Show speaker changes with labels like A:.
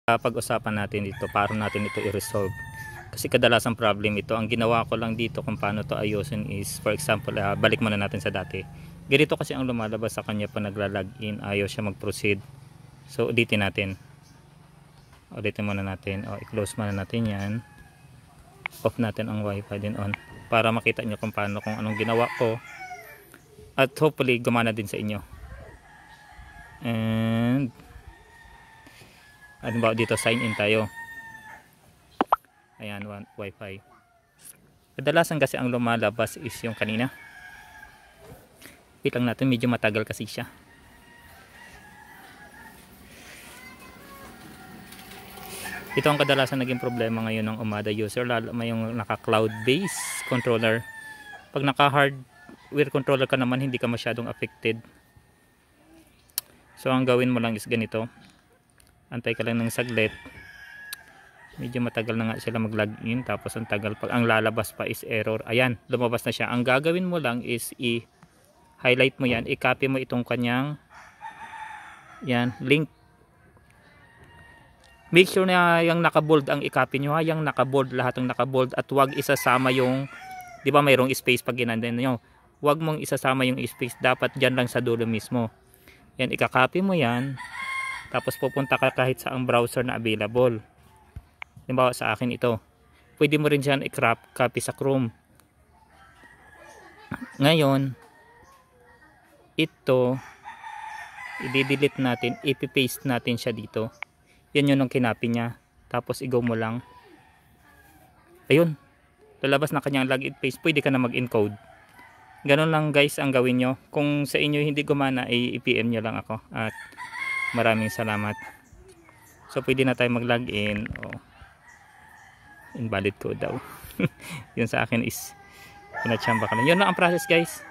A: Pag-usapan natin ito, paano natin ito i-resolve. Kasi kadalasang problem ito. Ang ginawa ko lang dito kung paano to ayusin is, for example, balik muna natin sa dati. Ganito kasi ang lumalabas sa kanya pa nagla-login, ayaw siya mag-proceed. So ulitin natin. Ulitin muna natin. I-close muna natin yan. Off natin ang wifi din on. Para makita nyo kung paano, kung anong ginawa ko. At hopefully gumana din sa inyo. And ano ba dito, sign in tayo. Ayan, wifi. Kadalasan kasi ang lumalabas is yung kanina. Wait lang natin, medyo matagal kasi siya. Ito ang kadalasan naging problema ngayon ng Umada user, lalo may yung naka cloud based controller. Pag naka hardware controller ka naman, hindi ka masyadong affected. So ang gawin mo lang is ganito. Antay ka lang ng saglit. Medyo matagal na nga sila mag-login, tapos ang tagal, pag ang lalabas pa is error. Ayan, lumabas na siya. Ang gagawin mo lang is i-highlight mo yan, i-copy mo itong kanyang yan, link. Make sure na yung naka-bold ang i-copy nyo, ha? Yung naka-bold, lahat ng naka-bold, at wag isasama yung, di ba mayroong space pag ginandan nyo, wag mong isasama yung space, dapat dyan lang sa dulo mismo. Yan, i-copy mo yan. Tapos pupunta ka kahit sa ang browser na available. Halimbawa sa akin ito. Pwede mo rin dyan i-copy sa Chrome. Ngayon, ito, i-delete natin, i-paste natin siya dito. Yan yun ang kinapy niya. Tapos i-go mo lang. Ayun. Lalabas na kanyang login page. Pwede ka na mag-encode. Ganun lang guys ang gawin nyo. Kung sa inyo hindi gumana, i-PM nyo lang ako. At maraming salamat. So pwede na tayo mag-login. Invalid code daw. Yun sa akin is pinachamba ka lang. Yun lang ang process guys.